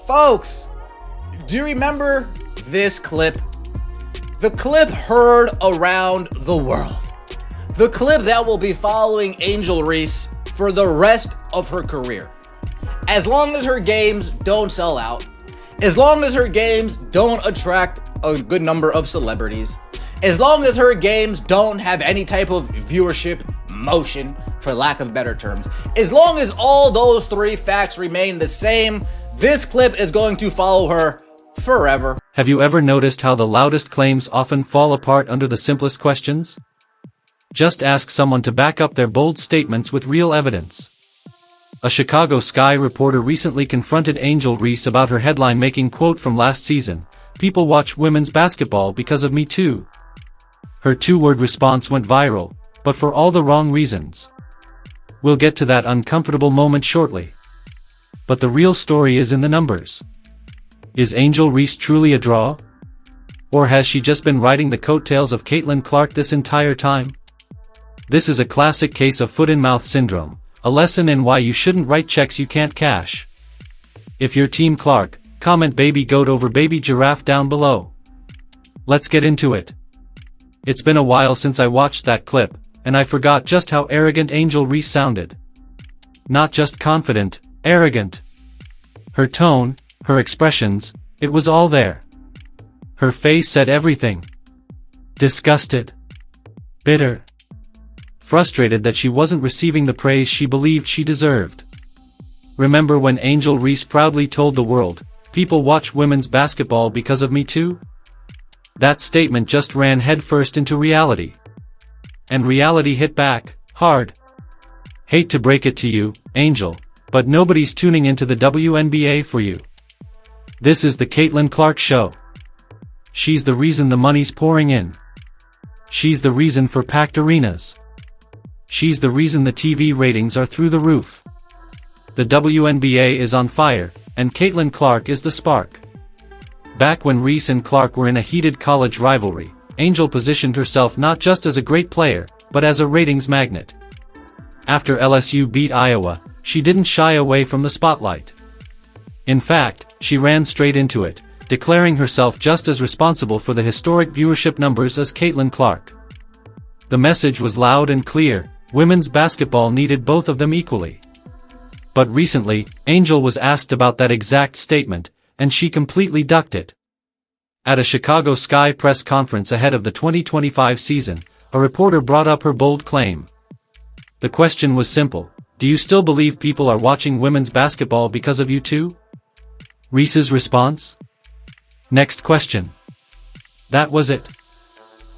Folks, do you remember this clip? The clip heard around the world. The clip that will be following Angel Reese for the rest of her career. As long as her games don't sell out, as long as her games don't attract a good number of celebrities, as long as her games don't have any type of viewership motion, for lack of better terms, as long as all those three facts remain the same, this clip is going to follow her forever. Have you ever noticed how the loudest claims often fall apart under the simplest questions? Just ask someone to back up their bold statements with real evidence. A Chicago Sky reporter recently confronted Angel Reese about her headline-making quote from last season, "People watch women's basketball because of me too." Her two-word response went viral, but for all the wrong reasons. We'll get to that uncomfortable moment shortly. But the real story is in the numbers. Is Angel Reese truly a draw? Or has she just been riding the coattails of Caitlin Clark this entire time? This is a classic case of foot-in-mouth syndrome, a lesson in why you shouldn't write checks you can't cash. If you're Team Clark, comment baby goat over baby giraffe down below. Let's get into it. It's been a while since I watched that clip, and I forgot just how arrogant Angel Reese sounded. Not just confident, arrogant. Her tone, her expressions, it was all there. Her face said everything. Disgusted. Bitter. Frustrated that she wasn't receiving the praise she believed she deserved. Remember when Angel Reese proudly told the world, "People watch women's basketball because of me too?" That statement just ran headfirst into reality. And reality hit back, hard. Hate to break it to you, Angel, but nobody's tuning into the WNBA for you. This is the Caitlin Clark Show. She's the reason the money's pouring in. She's the reason for packed arenas. She's the reason the TV ratings are through the roof. The WNBA is on fire, and Caitlin Clark is the spark. Back when Reese and Clark were in a heated college rivalry, Angel positioned herself not just as a great player, but as a ratings magnet. After LSU beat Iowa, she didn't shy away from the spotlight. In fact, she ran straight into it, declaring herself just as responsible for the historic viewership numbers as Caitlin Clark. The message was loud and clear: women's basketball needed both of them equally. But recently, Angel was asked about that exact statement, and she completely ducked it. At a Chicago Sky press conference ahead of the 2025 season, a reporter brought up her bold claim. The question was simple: do you still believe people are watching women's basketball because of you too? Reese's response? Next question. That was it.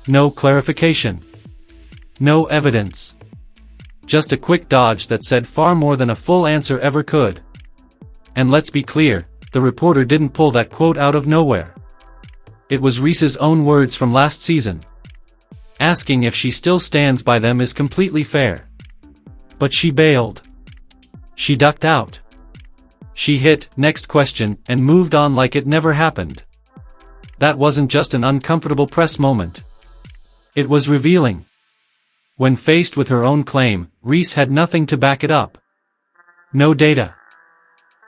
No clarification. No evidence. Just a quick dodge that said far more than a full answer ever could. And let's be clear, the reporter didn't pull that quote out of nowhere. It was Reese's own words from last season. Asking if she still stands by them is completely fair. But she bailed. She ducked out. She hit "next question" and moved on like it never happened. That wasn't just an uncomfortable press moment. It was revealing. When faced with her own claim, Reese had nothing to back it up. No data.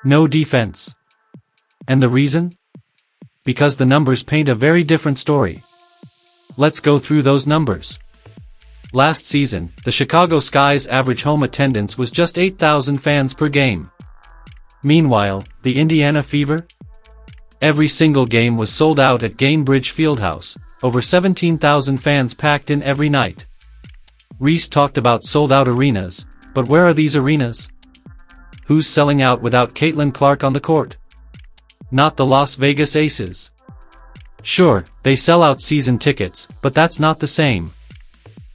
No defense. And the reason? Because the numbers paint a very different story. Let's go through those numbers. Last season, the Chicago Sky's average home attendance was just 8,000 fans per game. Meanwhile, the Indiana Fever? Every single game was sold out at Gainbridge Fieldhouse, over 17,000 fans packed in every night. Reese talked about sold-out arenas, but where are these arenas? Who's selling out without Caitlin Clark on the court? Not the Las Vegas Aces. Sure, they sell out season tickets, but that's not the same.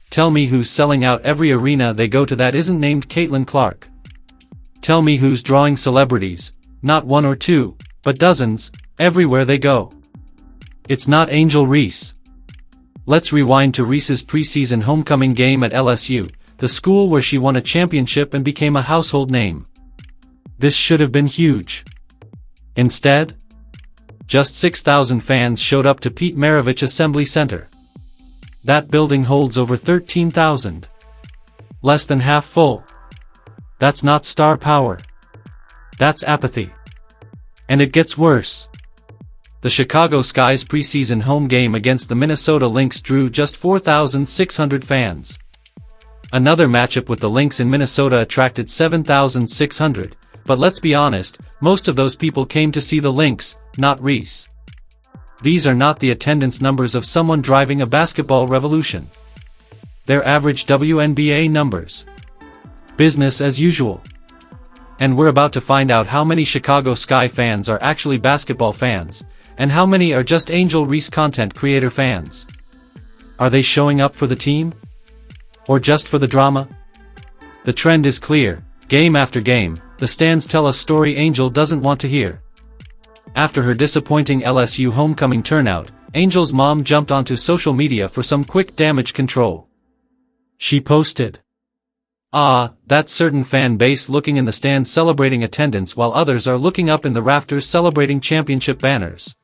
Tell me who's selling out every arena they go to that isn't named Caitlin Clark. Tell me who's drawing celebrities, not one or two, but dozens, everywhere they go. It's not Angel Reese. Let's rewind to Reese's preseason homecoming game at LSU, the school where she won a championship and became a household name. This should have been huge. Instead, just 6,000 fans showed up to Pete Maravich Assembly Center. That building holds over 13,000. Less than half full. That's not star power. That's apathy. And it gets worse. The Chicago Sky's preseason home game against the Minnesota Lynx drew just 4,600 fans. Another matchup with the Lynx in Minnesota attracted 7,600, but let's be honest, most of those people came to see the Lynx, not Reese. These are not the attendance numbers of someone driving a basketball revolution. They're average WNBA numbers. Business as usual. And we're about to find out how many Chicago Sky fans are actually basketball fans, and how many are just Angel Reese content creator fans. Are they showing up for the team? Or just for the drama? The trend is clear. Game after game, the stands tell a story Angel doesn't want to hear. After her disappointing LSU homecoming turnout, Angel's mom jumped onto social media for some quick damage control. She posted, that certain fan base looking in the stands celebrating attendance while others are looking up in the rafters celebrating championship banners.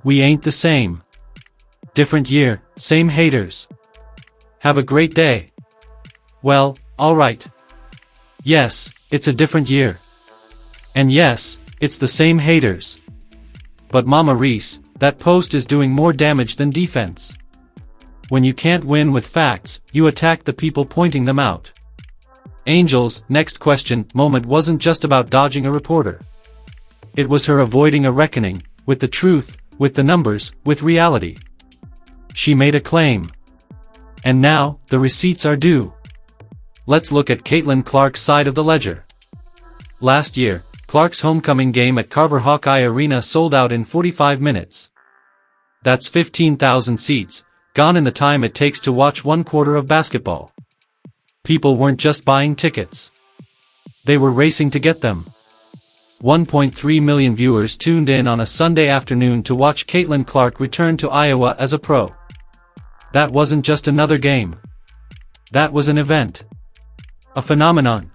We ain't the same. Different year, same haters. Have a great day. Well, alright. Yes, it's a different year. And yes, it's the same haters. But Mama Reese, that post is doing more damage than defense. When you can't win with facts, you attack the people pointing them out. Angel's next question moment wasn't just about dodging a reporter. It was her avoiding a reckoning with the truth, with the numbers, with reality. She made a claim. And now, the receipts are due. Let's look at Caitlin Clark's side of the ledger. Last year, Clark's homecoming game at Carver Hawkeye Arena sold out in 45 minutes. That's 15,000 seats, gone in the time it takes to watch one quarter of basketball. People weren't just buying tickets. They were racing to get them. 1.3 million viewers tuned in on a Sunday afternoon to watch Caitlin Clark return to Iowa as a pro. That wasn't just another game. That was an event. A phenomenon.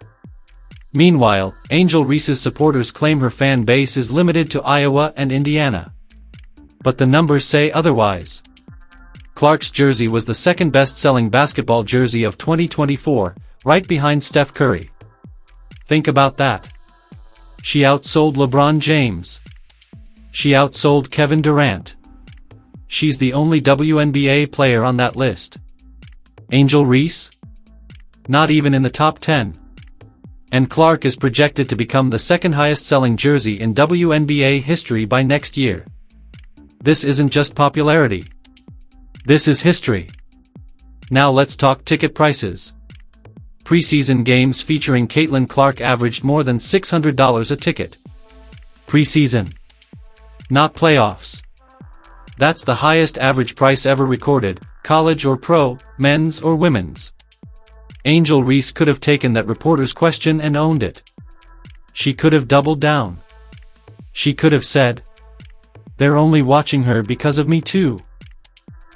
Meanwhile, Angel Reese's supporters claim her fan base is limited to Iowa and Indiana. But the numbers say otherwise. Clark's jersey was the second best-selling basketball jersey of 2024, right behind Steph Curry. Think about that. She outsold LeBron James. She outsold Kevin Durant. She's the only WNBA player on that list. Angel Reese? Not even in the top 10. And Clark is projected to become the second highest-selling jersey in WNBA history by next year. This isn't just popularity. This is history. Now let's talk ticket prices. Preseason games featuring Caitlin Clark averaged more than $600 a ticket. Preseason. Not playoffs. That's the highest average price ever recorded, college or pro, men's or women's. Angel Reese could have taken that reporter's question and owned it. She could have doubled down. She could have said, "They're only watching her because of me too.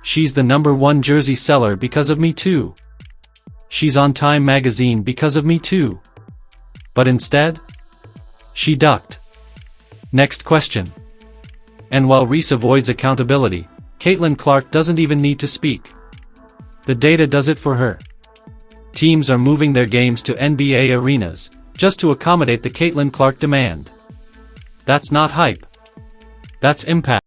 She's the #1 jersey seller because of me too. She's on Time magazine because of me too." But instead, she ducked. Next question. And while Reese avoids accountability, Caitlin Clark doesn't even need to speak. The data does it for her. Teams are moving their games to NBA arenas, just to accommodate the Caitlin Clark demand. That's not hype. That's impact.